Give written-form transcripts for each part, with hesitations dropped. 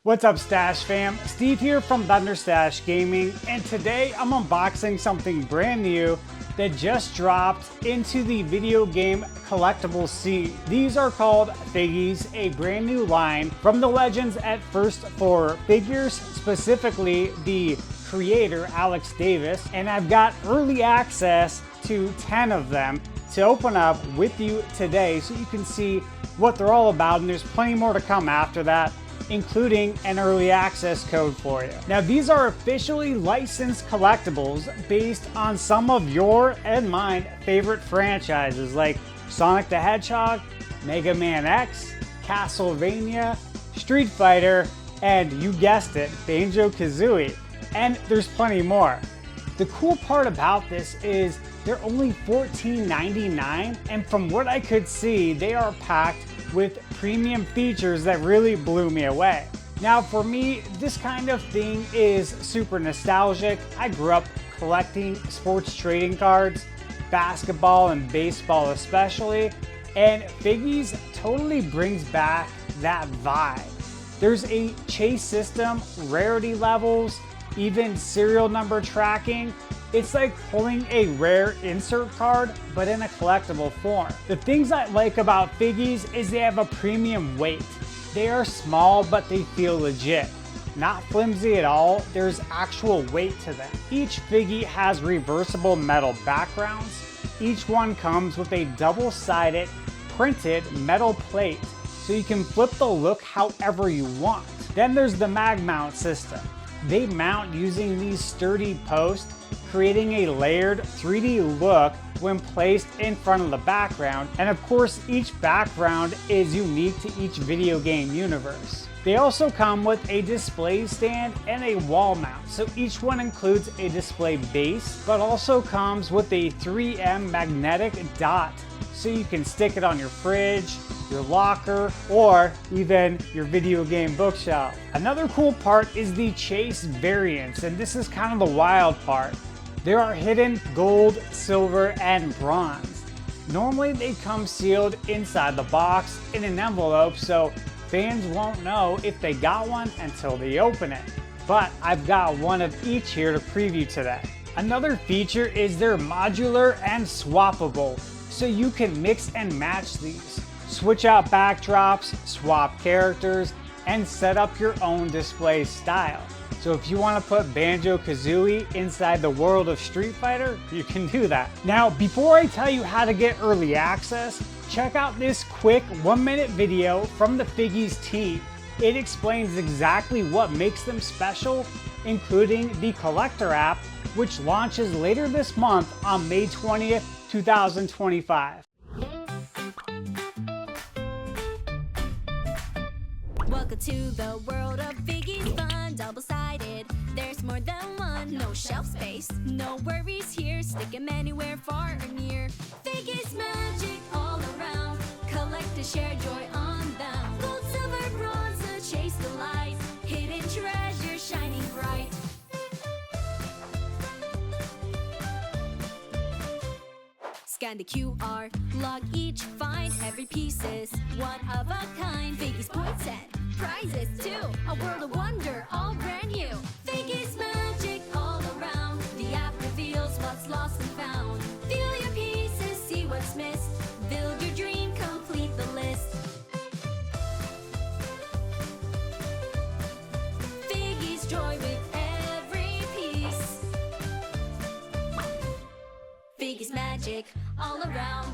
What's up, Stash fam? Steve here from ThunderStash Gaming, and today I'm unboxing something brand new that just dropped into the video game collectible scene. These are called FiGGYZ, a brand new line from the legends at First for Figures, specifically the creator Alex Davis, and I've got early access to 10 of them to open up with you today so you can see what they're all about, and there's plenty more to come after that, including an early access code for you. Now, these are officially licensed collectibles based on some of your and mine favorite franchises like Sonic the Hedgehog, Mega Man X, Castlevania, Street Fighter, and you guessed it, Banjo-Kazooie. And there's plenty more. The cool part about this is they're only $14.99, and from what I could see, they are packed with premium features that really blew me away. Now, for me, this kind of thing is super nostalgic. I grew up collecting sports trading cards, basketball and baseball especially, and FiGGYZ totally brings back that vibe. There's a chase system, rarity levels, even serial number tracking. It's like pulling a rare insert card, but in a collectible form. The things I like about FiGGYZ is they have a premium weight. They are small, but they feel legit. Not flimsy at all, there's actual weight to them. Each FiGGYZ has reversible metal backgrounds. Each one comes with a double-sided printed metal plate, so you can flip the look however you want. Then there's the MagMount system. They mount using these sturdy posts, creating a layered 3D look when placed in front of the background. And of course, each background is unique to each video game universe. They also come with a display stand and a wall mount. So each one includes a display base, but also comes with a 3M magnetic dot, so you can stick it on your fridge, your locker, or even your video game bookshelf. Another cool part is the chase variants, and this is kind of the wild part. There are hidden gold, silver, and bronze. Normally they come sealed inside the box in an envelope, so fans won't know if they got one until they open it. But I've got one of each here to preview today. Another feature is their modular and swappable, so you can mix and match these. Switch out backdrops, swap characters, and set up your own display style. So if you want to put Banjo-Kazooie inside the world of Street Fighter, you can do that. Now, before I tell you how to get early access, check out this quick 1-minute video from the FiGGYZ team. It explains exactly what makes them special, including the collector app, which launches later this month on May 20th, 2025. Welcome to the world of FiGGYZ fun, double-sided. There's more than one, no shelf space, no worries here. Stick 'em anywhere, far or near. FiGGYZ magic all around. Collect to share joy unbound. Gold, silver, bronze, a chase delight. Hidden treasure shining bright. Scan the QR, log each find. Every piece is one of a kind. FiGGYZ points and prizes too. A world of wonder, all brand new. FiGGYZ magic all around. The app reveals what's lost and found. Feel your pieces, see what's missed. Build your dream, complete the list. FiGGYZ joy with every piece. FiGGYZ magic all around.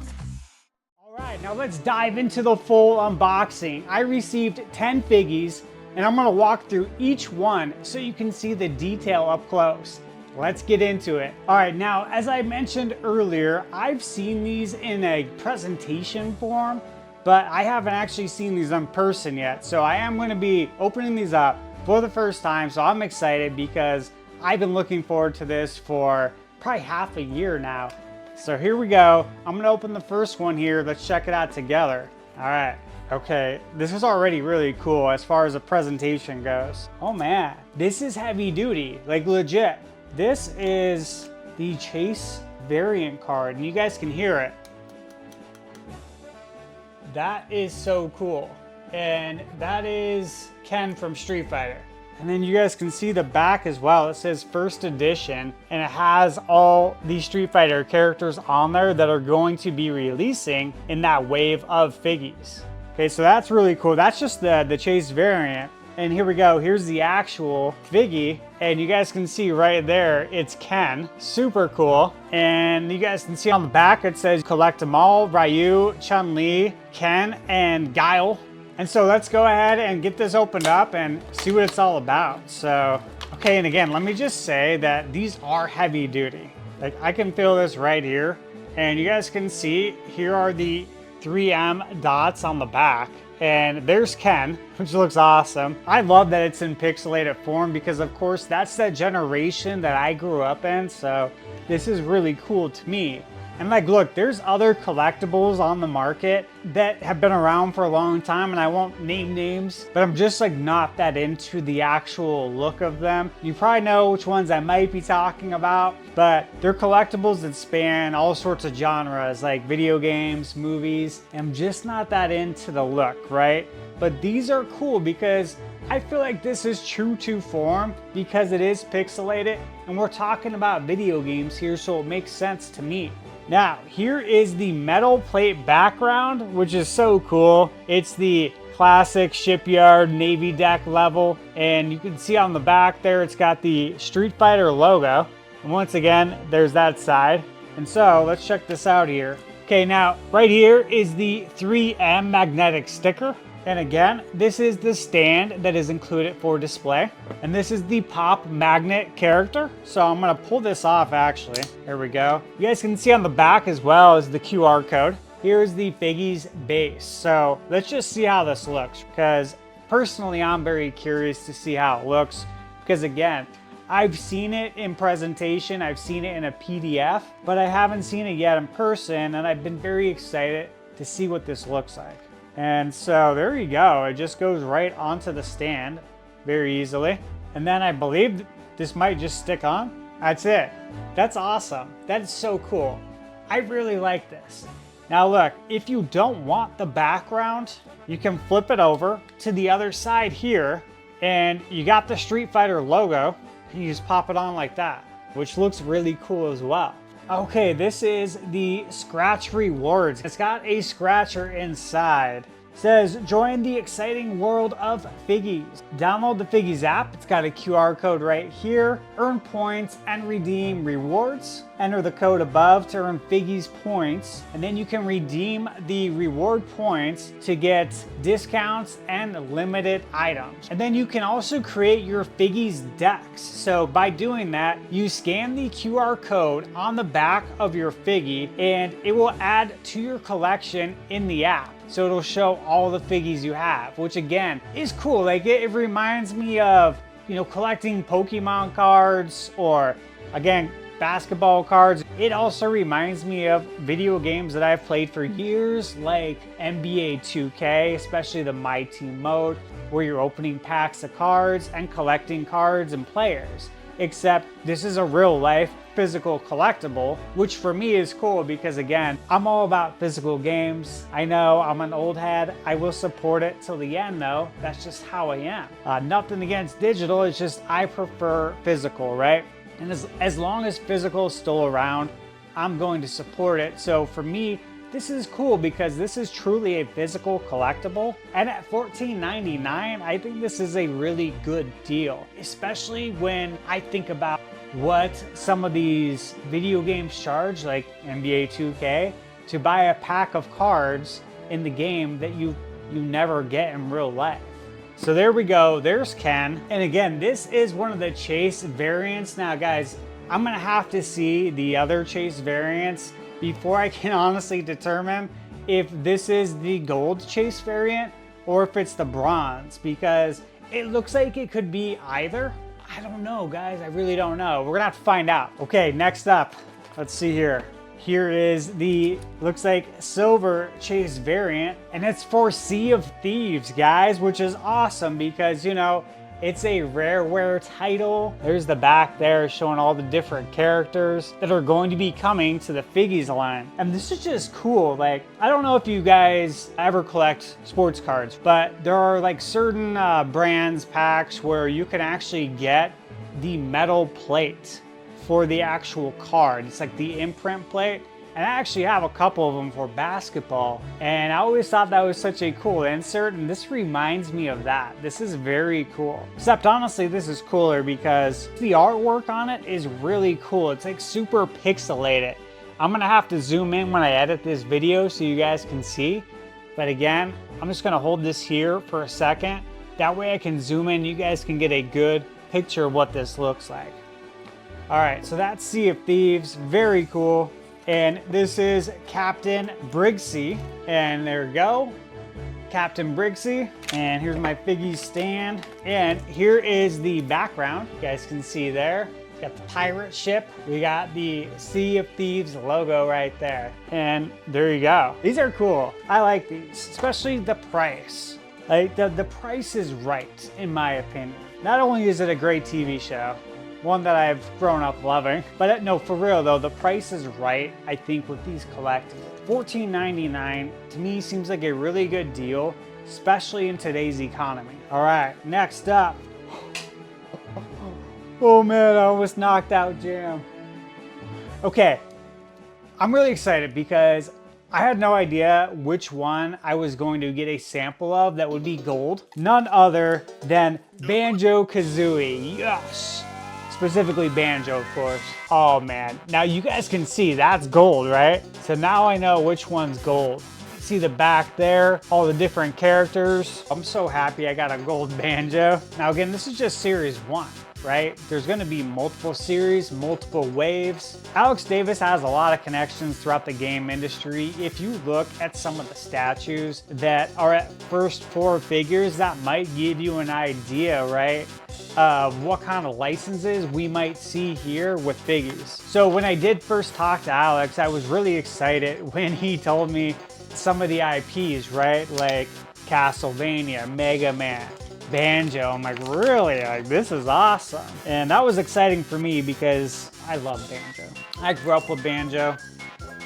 Alright, now let's dive into the full unboxing. I received 10 FiGGYZ, and I'm going to walk through each one so you can see the detail up close. Let's get into it. Alright, now as I mentioned earlier, I've seen these in a presentation form, but I haven't actually seen these in person yet. So I am going to be opening these up for the first time, so I'm excited because I've been looking forward to this for probably half a year now. So here we go. I'm gonna open the first one here. Let's check it out together. All right, okay. This is already really cool as far as the presentation goes. Oh man, this is heavy duty, like legit. This is the Chase variant card, and you guys can hear it. That is so cool. and that is Ken from Street Fighter. And then you guys can see the back as well. It says first edition, and it has all the Street Fighter characters on there that are going to be releasing in that wave of Figgies. Okay, so that's really cool. That's just the Chase variant. And here we go. Here's the actual Figgy. And you guys can see right there, it's Ken. Super cool. And you guys can see on the back, it says collect them all, Ryu, Chun-Li, Ken, and Guile. And so let's go ahead and get this opened up and see what it's all about. So, okay, and again, let me just say that these are heavy duty. Like, I can feel this right here. And you guys can see, here are the 3M dots on the back. And there's Ken, which looks awesome. I love that it's in pixelated form because, of course, that's the generation that I grew up in. So this is really cool to me. And like, look, there's other collectibles on the market that have been around for a long time, and I won't name names, but I'm just like not that into the actual look of them. You probably know which ones I might be talking about, but they're collectibles that span all sorts of genres like video games, movies. I'm just not that into the look, right? But these are cool because I feel like this is true to form because it is pixelated, and we're talking about video games here, so it makes sense to me. Now, here is the metal plate background, which is so cool. It's the classic shipyard Navy deck level, and you can see on the back there, it's got the Street Fighter logo. And once again, there's that side. And so let's check this out here. Okay, now right here is the 3M magnetic sticker. And again, this is the stand that is included for display. And this is the pop magnet character. So I'm gonna pull this off actually. There we go. You guys can see on the back as well as the QR code. Here's the Figgy's base. So let's just see how this looks, because personally, I'm very curious to see how it looks. Because again, I've seen it in presentation, I've seen it in a PDF, but I haven't seen it yet in person, and I've been very excited to see what this looks like. And so there you go. It just goes right onto the stand very easily. And then I believe this might just stick on. That's it. That's awesome. That is so cool. I really like this. Now look, if you don't want the background, you can flip it over to the other side here, and you got the Street Fighter logo, and you just pop it on like that, which looks really cool as well. Okay, this is the Scratch Rewards. It's got a scratcher inside. It says, join the exciting world of Figgies. Download the Figgies app. It's got a QR code right here. Earn points and redeem rewards. Enter the code above to earn Figgies points. And then you can redeem the reward points to get discounts and limited items. And then you can also create your Figgies decks. So by doing that, you scan the QR code on the back of your Figgy, and it will add to your collection in the app. So it'll show all the Figgies you have, which again is cool. Like it reminds me of, you know, collecting Pokemon cards or again, basketball cards. It also reminds me of video games that I've played for years, like NBA 2K, especially the My Team mode, where you're opening packs of cards and collecting cards and players. Except this is a real life physical collectible, which for me is cool because again, I'm all about physical games. I know I'm an old head. I will support it till the end though. That's just how I am. Nothing against digital, it's just I prefer physical, right? And as long as physical is still around, I'm going to support it. So for me, this is cool because this is truly a physical collectible. And at $14.99, I think this is a really good deal, especially when I think about what some of these video games charge, like NBA 2K, to buy a pack of cards in the game that you never get in real life. So there we go, there's Ken. And again, this is one of the Chase variants. Now guys, I'm gonna have to see the other Chase variants before I can honestly determine if this is the gold Chase variant or if it's the bronze, because it looks like it could be either. I don't know, guys, I really don't know. We're gonna have to find out. Okay, next up, let's see here. Here is the, looks like silver Chase variant, and it's for Sea of Thieves, guys, which is awesome because, you know, It's a rareware title. There's the back there showing all the different characters that are going to be coming to the FiGGYZ line. And this is just cool. Like, I don't know if you guys ever collect sports cards, but there are like certain brands, packs where you can actually get the metal plate for the actual card. It's like the imprint plate. And I actually have a couple of them for basketball. And I always thought that was such a cool insert. And this reminds me of that. This is very cool. Except honestly, this is cooler because the artwork on it is really cool. It's like super pixelated. I'm gonna have to zoom in when I edit this video so you guys can see. But again, I'm just gonna hold this here for a second. That way I can zoom in, you guys can get a good picture of what this looks like. All right, so that's Sea of Thieves, very cool. And this is Captain Briggsy, and there we go, Captain Briggsy. And here's my FiGGYZ stand, and here is the background. You guys can see there. Got the pirate ship. We got the Sea of Thieves logo right there, and there you go. These are cool. I like these, especially the price. Like the price is right, in my opinion. Not only is it a great TV show, one that I've grown up loving, but no, for real though, the price is right, I think, with these collectibles. $14.99 to me seems like a really good deal, especially in today's economy. All right, next up. Oh man, I almost knocked out Jam. Okay, I'm really excited because I had no idea which one I was going to get a sample of that would be gold. None other than Banjo-Kazooie, yes! Specifically Banjo, of course. Oh man, now you guys can see that's gold, right? So now I know which one's gold. See the back there, all the different characters. I'm so happy I got a gold Banjo. Now again, this is just series 1, right? There's gonna be multiple series, multiple waves. Alex Davis has a lot of connections throughout the game industry. If you look at some of the statues that are at first 4 figures, that might give you an idea, right? Of what kind of licenses we might see here with FiGGYZ. So when I did first talk to Alex, I was really excited when he told me some of the IPs, right? Like Castlevania, MagMount, Banjo. I'm like, really? Like, this is awesome. And that was exciting for me because I love Banjo. I grew up with Banjo.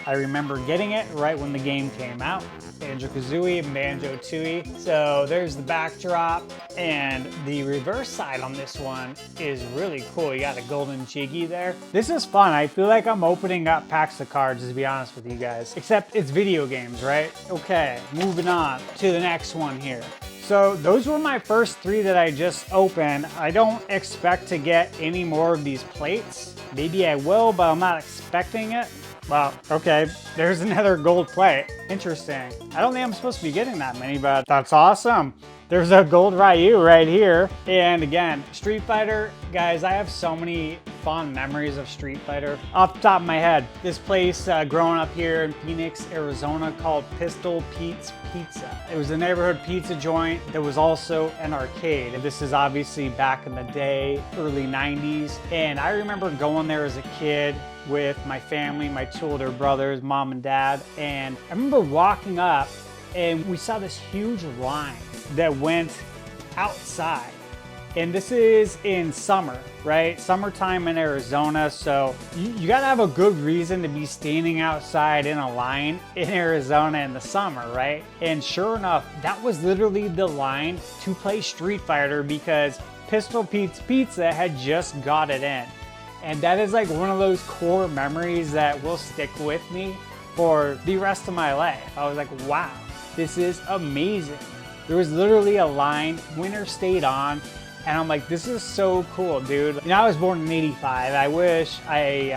I remember getting it right when the game came out. Banjo-Kazooie and Banjo-Tooie. So there's the backdrop, and the reverse side on this one is really cool. You got a golden jiggy there. This is fun. I feel like I'm opening up packs of cards, to be honest with you guys. Except it's video games, right? Okay, moving on to the next one here. So those were my first 3 that I just opened. I don't expect to get any more of these plates. Maybe I will, but I'm not expecting it. Well, okay, there's another gold plate. Interesting. I don't think I'm supposed to be getting that many, but that's awesome. There's a gold Ryu right here. And again, Street Fighter, guys, I have so many fond memories of Street Fighter. Off the top of my head, this place growing up here in Phoenix, Arizona called Pistol Pete's Pizza. It was a neighborhood pizza joint. There was also an arcade. This is obviously back in the day, early 90s. And I remember going there as a kid with my family, my 2 older brothers, mom and dad. And I remember walking up and we saw this huge line that went outside. And this is in summer, right? Summertime in Arizona. So you gotta have a good reason to be standing outside in a line in Arizona in the summer, right? And sure enough, that was literally the line to play Street Fighter because Pistol Pete's Pizza had just got it in. And that is like one of those core memories that will stick with me for the rest of my life. I was like, wow, this is amazing. There was literally a line, winner stayed on, and I'm like, this is so cool, dude. You know, I was born in '85. I wish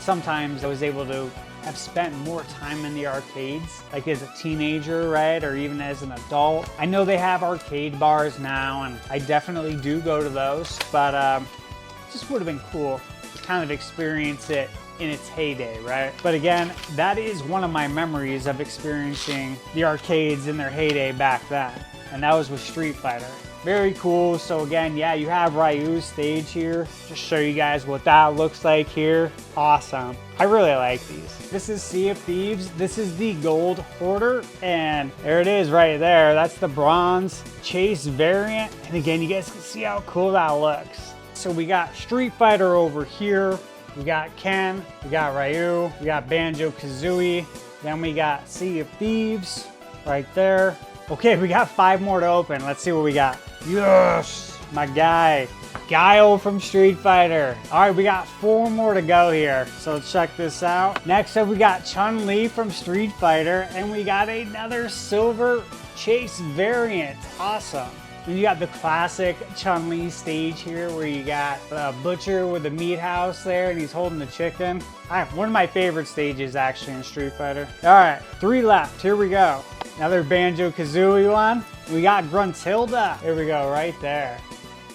sometimes I was able to have spent more time in the arcades, like as a teenager, right? Or even as an adult. I know they have arcade bars now, and I definitely do go to those, but it just would have been cool to kind of experience it in its heyday, right? But again, that is one of my memories of experiencing the arcades in their heyday back then. And that was with Street Fighter. Very cool. So again, yeah, you have Ryu's stage here. Just show you guys what that looks like here. Awesome. I really like these. This is Sea of Thieves. This is the gold hoarder, and there it is right there. That's the bronze chase variant. And again, you guys can see how cool that looks. So we got Street Fighter over here. We got Ken, we got Ryu, we got Banjo-Kazooie. Then we got Sea of Thieves right there. Okay, we got 5 more to open. Let's see what we got. Yes, my guy. Guile from Street Fighter. All right, we got 4 more to go here. So let's check this out. Next up, we got Chun-Li from Street Fighter, and we got another silver chase variant. Awesome. And you got the classic Chun-Li stage here where you got a butcher with a meat house there and he's holding the chicken. One of my favorite stages actually in Street Fighter. All right, 3 left. Here we go. Another Banjo-Kazooie one. We got Gruntilda. Here we go, right there.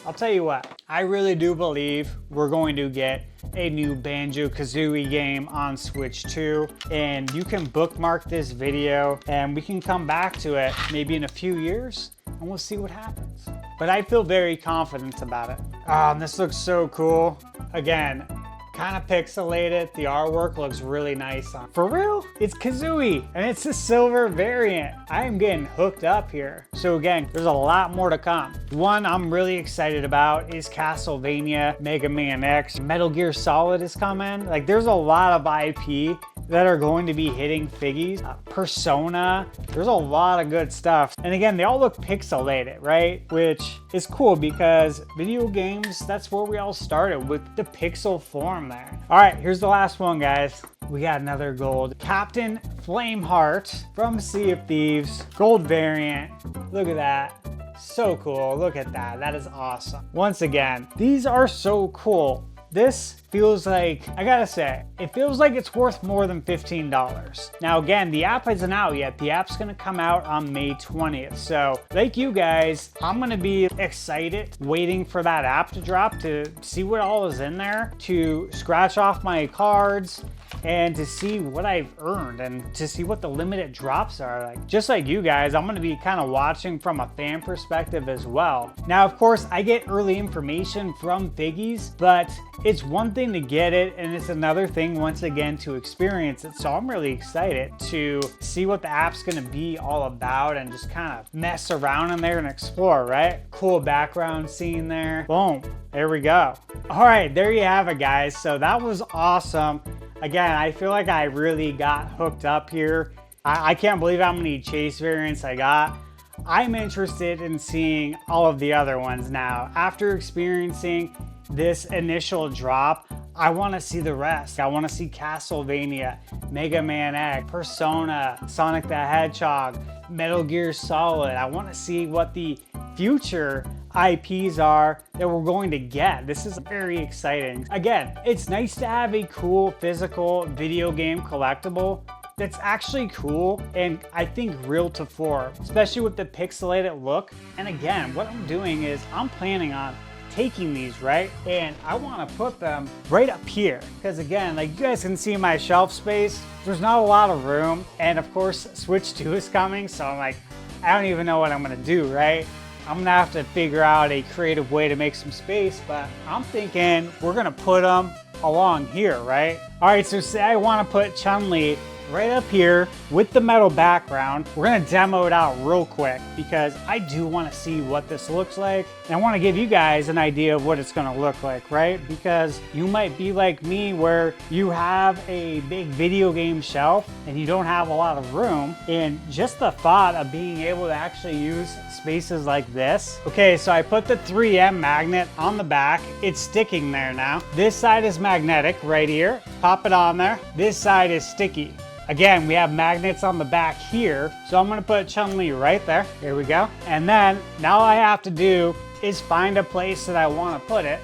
I'll tell you what, I really do believe we're going to get a new Banjo-Kazooie game on Switch 2, and you can bookmark this video and we can come back to it maybe in a few years and we'll see what happens. But I feel very confident about it. And this looks so cool. Again, kind of pixelated. The artwork looks really nice on. For real? It's Kazooie and it's a silver variant. I am getting hooked up here. So again, there's a lot more to come. One I'm really excited about is Castlevania, Mega Man X. Metal Gear Solid is coming. Like there's a lot of IP that are going to be hitting FiGGYZ. Persona, there's a lot of good stuff. And again, they all look pixelated, right? Which is cool because video games, that's where we all started, with the pixel form there. All right, here's the last one, guys. We got another gold. Captain Flameheart from Sea of Thieves, gold variant. Look at that. So cool, look at that. That is awesome. Once again, these are so cool. This feels like, I gotta say, it feels like it's worth more than $15. Now again, the app isn't out yet. The app's gonna come out on May 20th. So like you guys, I'm gonna be excited waiting for that app to drop to see what all is in there, to scratch off my cards, and to see what I've earned and to see what the limited drops are. Like, just like you guys, I'm gonna be kind of watching from a fan perspective as well. Now, of course, I get early information from FiGGYZ, but it's one thing to get it and it's another thing once again to experience it. So I'm really excited to see what the app's gonna be all about and just kind of mess around in there and explore, right? Cool background scene there. Boom, there we go. All right, there you have it, guys. So that was awesome. Again, I feel like I really got hooked up here. I can't believe how many chase variants I got. I'm interested in seeing all of the other ones now. After experiencing this initial drop, I want to see the rest. I want to see Castlevania, Mega Man X, Persona, Sonic the Hedgehog, Metal Gear Solid. I want to see what the future IPs are that we're going to get. This is very exciting. Again, it's nice to have a cool physical video game collectible that's actually cool and I think real to form, especially with the pixelated look. And again, what I'm doing is I'm planning on taking these, right? And I want to put them right up here because again, like you guys can see my shelf space, there's not a lot of room. And of course, Switch 2 is coming. So I'm like, I don't even know what I'm gonna do, right? I'm gonna have to figure out a creative way to make some space, but I'm thinking we're gonna put them along here, right? All right, so say I wanna put Chun-Li right up here with the metal background. We're gonna demo it out real quick because I do wanna see what this looks like. And I wanna give you guys an idea of what it's gonna look like, right? Because you might be like me where you have a big video game shelf and you don't have a lot of room. And just the thought of being able to actually use spaces like this. Okay, so I put the 3M magnet on the back. It's sticking there now. This side is magnetic right here. Pop it on there. This side is sticky. Again, we have magnets on the back here. So I'm gonna put Chun-Li right there. Here we go. And then now all I have to do is find a place that I wanna put it.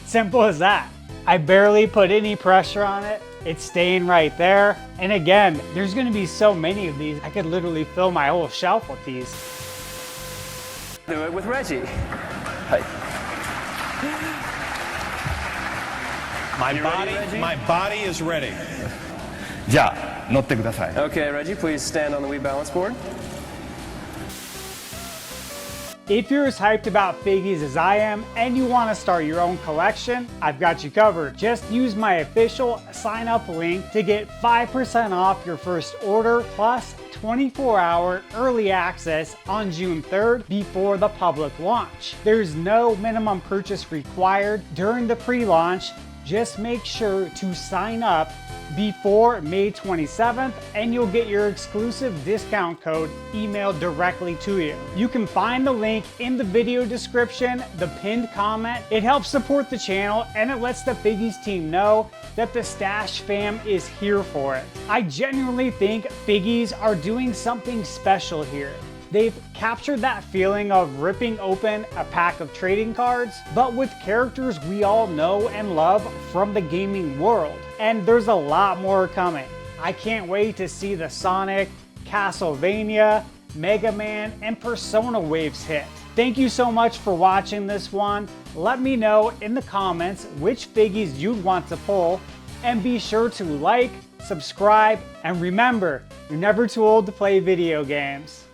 Simple as that. I barely put any pressure on it. It's staying right there. And again, there's gonna be so many of these. I could literally fill my whole shelf with these. Do it with Reggie. My body is ready. じゃあ乗ってください。 Okay, Reggie, please stand on the Wii balance board. If you're as hyped about Figgies as I am and you want to start your own collection, I've got you covered. Just use my official sign up link to get 5% off your first order plus 24-hour early access on June 3rd before the public launch. There's no minimum purchase required during the pre-launch. Just make sure to sign up before May 27th and you'll get your exclusive discount code emailed directly to you. You can find the link in the video description, the pinned comment. It helps support the channel and it lets the Figgies team know that the Stash Fam is here for it. I genuinely think Figgies are doing something special here. They've captured that feeling of ripping open a pack of trading cards, but with characters we all know and love from the gaming world. And there's a lot more coming. I can't wait to see the Sonic, Castlevania, Mega Man, and Persona waves hit. Thank you so much for watching this one. Let me know in the comments which Figgies you'd want to pull, and be sure to like, subscribe, and remember, you're never too old to play video games.